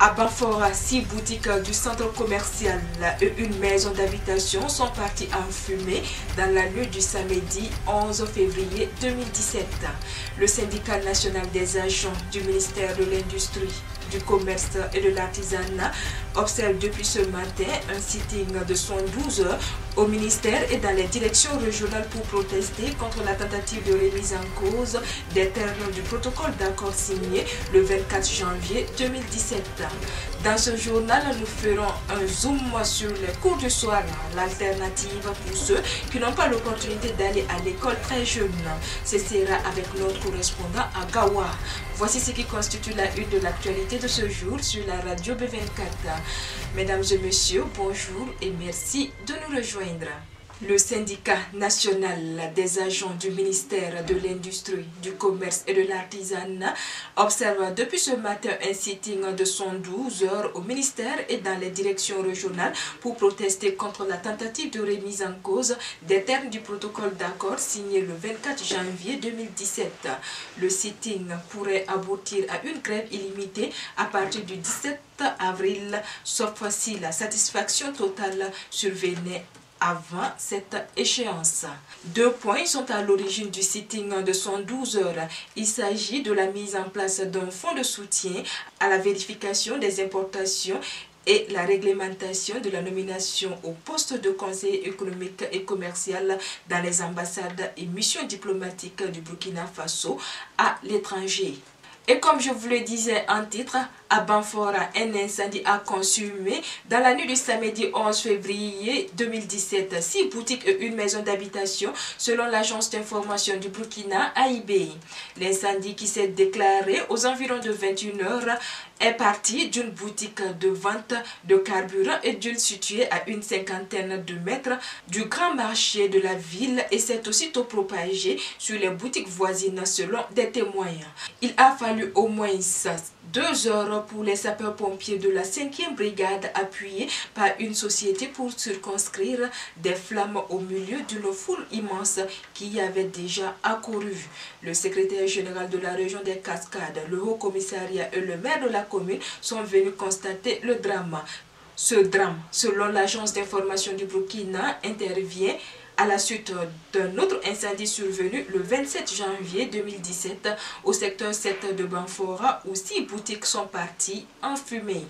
À Banfora, 6 boutiques du centre commercial et une maison d'habitation sont parties en fumée dans la nuit du samedi 11 février 2017. Le syndicat national des agents du ministère de l'Industrie, du Commerce et de l'Artisanat observe depuis ce matin un sitting de 112 heures au ministère et dans les directions régionales pour protester contre la tentative de remise en cause des termes du protocole d'accord signé le 24 janvier 2017. Dans ce journal, nous ferons un zoom sur les cours du soir, l'alternative pour ceux qui n'ont pas l'opportunité d'aller à l'école très jeune. Ce sera avec notre correspondant à Gawa. Voici ce qui constitue la une de l'actualité de ce jour sur la radio B24. Mesdames et messieurs, bonjour et merci de nous rejoindre. Le syndicat national des agents du ministère de l'Industrie, du Commerce et de l'Artisanat observe depuis ce matin un sitting de 112 heures au ministère et dans les directions régionales pour protester contre la tentative de remise en cause des termes du protocole d'accord signé le 24 janvier 2017. Le sitting pourrait aboutir à une grève illimitée à partir du 17 avril, sauf si la satisfaction totale survenait avant cette échéance. 2 points sont à l'origine du sitting de 112 heures. Il s'agit de la mise en place d'un fonds de soutien à la vérification des importations et la réglementation de la nomination au poste de conseiller économique et commercial dans les ambassades et missions diplomatiques du Burkina Faso à l'étranger. Et comme je vous le disais en titre, à Banfora, un incendie a consumé dans la nuit du samedi 11 février 2017 6 boutiques et une maison d'habitation selon l'agence d'information du Burkina AIB. L'incendie qui s'est déclaré aux environs de 21 heures est parti d'une boutique de vente de carburant et d'une située à une cinquantaine de mètres du grand marché de la ville et s'est aussitôt propagé sur les boutiques voisines selon des témoins. Il a fallu au moins 2 heures pour les sapeurs-pompiers de la 5e brigade appuyés par une société pour circonscrire des flammes au milieu d'une foule immense qui y avait déjà accouru. Le secrétaire général de la région des Cascades, le haut commissariat et le maire de la commune sont venus constater le drame. Ce drame, selon l'agence d'information du Burkina, intervient à la suite d'un autre incendie survenu le 27 janvier 2017 au secteur 7 de Banfora où 6 boutiques sont parties en fumée.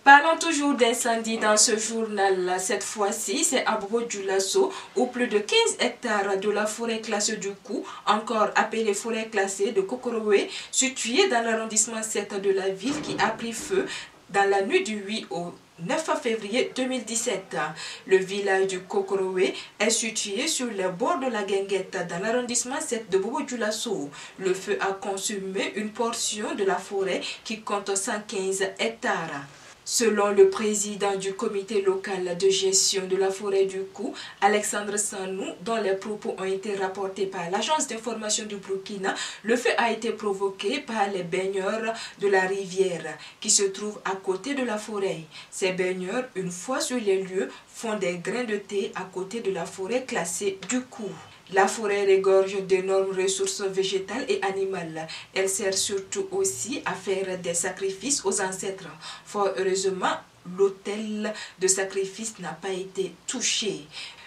Parlons toujours d'incendie dans ce journal. Cette fois-ci, c'est à Bobo-Dioulasso où plus de 15 hectares de la forêt classée du Cou, encore appelée forêt classée de Kokorowe, située dans l'arrondissement 7 de la ville qui a pris feu dans la nuit du 8 au 9 février 2017. Le village du Kokorowe est situé sur les bords de la Guinguette dans l'arrondissement 7 de Bobo-Dioulasso. Le feu a consumé une portion de la forêt qui compte 115 hectares. Selon le président du comité local de gestion de la forêt du Cou, Alexandre Sanou, dont les propos ont été rapportés par l'agence d'information du Burkina, le feu a été provoqué par les baigneurs de la rivière qui se trouve à côté de la forêt. Ces baigneurs, une fois sur les lieux, font des grains de thé à côté de la forêt classée du Cou. La forêt regorge d'énormes ressources végétales et animales. Elle sert surtout aussi à faire des sacrifices aux ancêtres. Fort heureusement, l'autel de sacrifice n'a pas été touché.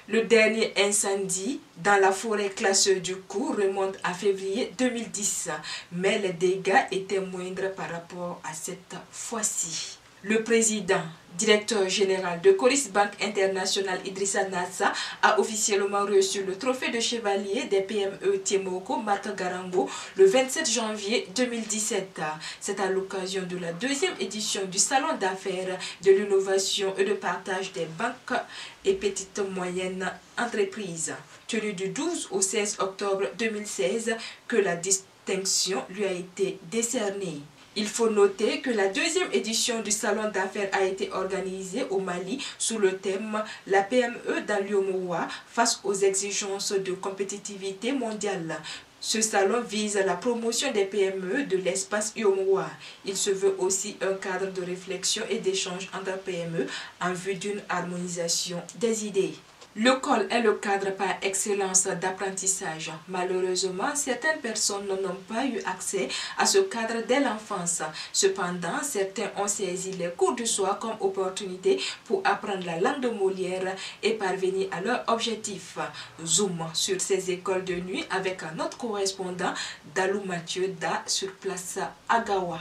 Le dernier incendie dans la forêt classée du Cou remonte à février 2010, mais les dégâts étaient moindres par rapport à cette fois-ci. Le président, directeur général de Coris Bank International Idrissa Nassa a officiellement reçu le trophée de chevalier des PME Tiemoko Martha Garango le 27 janvier 2017. C'est à l'occasion de la 2e édition du Salon d'affaires de l'innovation et de partage des banques et petites moyennes entreprises, tenu du 12 au 16 octobre 2016 que la distinction lui a été décernée. Il faut noter que la 2e édition du Salon d'affaires a été organisée au Mali sous le thème « La PME dans l'UEMOA face aux exigences de compétitivité mondiale ». Ce salon vise la promotion des PME de l'espace UEMOA. Il se veut aussi un cadre de réflexion et d'échange entre PME en vue d'une harmonisation des idées. L'école est le cadre par excellence d'apprentissage. Malheureusement, certaines personnes n'ont pas eu accès à ce cadre dès l'enfance. Cependant, certains ont saisi les cours du soir comme opportunité pour apprendre la langue de Molière et parvenir à leur objectif. Zoom sur ces écoles de nuit avec notre correspondant Dalou Mathieu Da sur place à Gawa.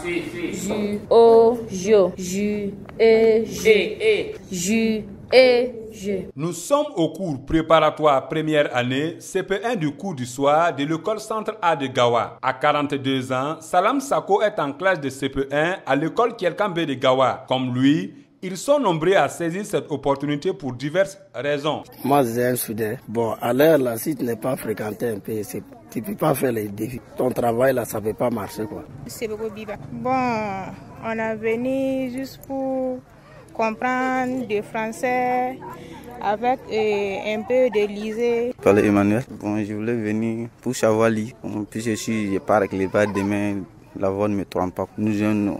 Ju, o, jo, ju, e, je, ju, e, je. Nous sommes au cours préparatoire première année CP1 du cours du soir de l'école Centre A de Gawa. À 42 ans, Salam Sako est en classe de CP1 à l'école Kielkambe de Gawa. Comme lui, ils sont nombreux à saisir cette opportunité pour diverses raisons. Moi, j'ai un soudeur. Bon, à l'heure, là, si tu n'es pas fréquenté un peu, tu ne peux pas faire les défis. Ton travail, là, ça ne peut pas marcher, quoi. C'est beaucoup biba. Bon, on est venu juste pour comprendre du français avec un peu de lisée. Parle Emmanuel. Bon, je voulais venir pour savoir lire. Puis je pars avec les pas demain. La voix ne me trompe pas. Nous jeunes,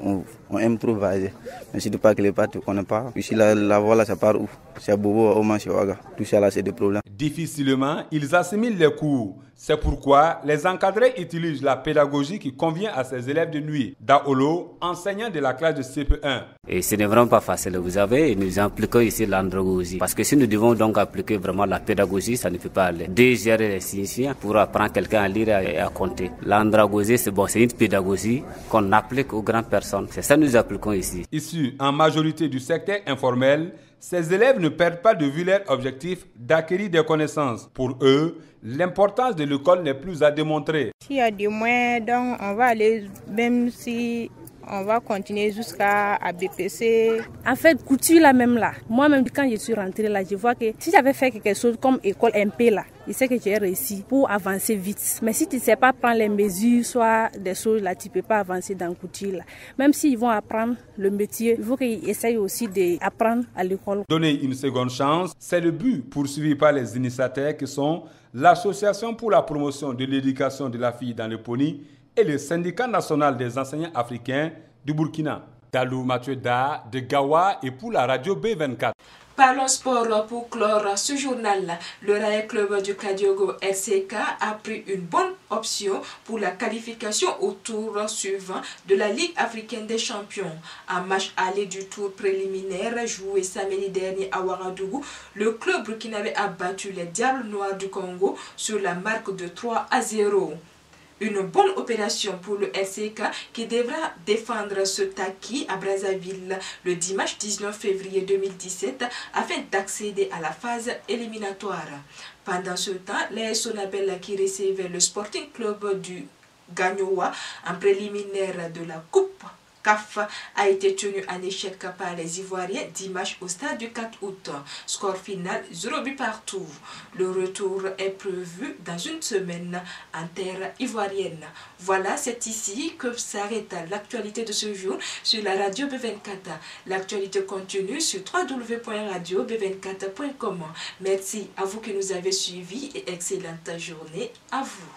on aime trop voyager. Mais si tu parles que les pas, tu ne connais pas. Puis si la voix là, ça part où? C'est à Bobo, au Manche, Ouaga. Tout ça là, c'est des problèmes. Difficilement, ils assimilent les cours. C'est pourquoi les encadrés utilisent la pédagogie qui convient à ces élèves de nuit. Daolo, enseignant de la classe de CP1. Et ce n'est vraiment pas facile. Vous savez, nous appliquons ici l'andragogie. Parce que si nous devons donc appliquer vraiment la pédagogie, ça ne peut pas aller. Deux gérer les signifiants pour apprendre quelqu'un à lire et à compter. L'andragogie, c'est bon, c'est une pédagogie qu'on applique aux grandes personnes. C'est ça que nous appliquons ici. Issus en majorité du secteur informel, ces élèves ne perdent pas de vue leur objectif d'acquérir des connaissances. Pour eux, l'importance de l'école n'est plus à démontrer. S'il y a des moyens, donc on va aller, même si on va continuer jusqu'à BPC. En fait, couture là même là, moi-même quand je suis rentrée là, je vois que si j'avais fait quelque chose comme école MP là, je sais que j'ai réussi pour avancer vite. Mais si tu ne sais pas prendre les mesures, soit des choses là, tu ne peux pas avancer dans couture là. Même s'ils vont apprendre le métier, il faut qu'ils essayent aussi d'apprendre à l'école. Donner une seconde chance, c'est le but poursuivi par les initiateurs qui sont l'Association pour la promotion de l'éducation de la fille dans le Pony et le Syndicat national des enseignants africains du Burkina. Dalou Mathieu Da de Gawa et pour la radio B24. Parlons sport pour clore ce journal. Le Rail Club du Kadiogo LCK a pris une bonne option pour la qualification au tour suivant de la Ligue africaine des champions. En match aller du tour préliminaire joué samedi dernier à Ouagadougou, le club burkinabé a battu les Diables Noirs du Congo sur la marque de 3-0. Une bonne opération pour le LCK qui devra défendre ce acquis à Brazzaville le dimanche 19 février 2017 afin d'accéder à la phase éliminatoire. Pendant ce temps, l'AS Sonabel qui recevait le Sporting Club du Gagnoa en préliminaire de la Coupe CAF a été tenu en échec par les Ivoiriens dimanche au stade du 4 août. Score final 0 but partout. Le retour est prévu dans une semaine en terre ivoirienne. Voilà, c'est ici que s'arrête l'actualité de ce jour sur la radio B24. L'actualité continue sur www.radio-b24.com. Merci à vous qui nous avez suivis et excellente journée à vous.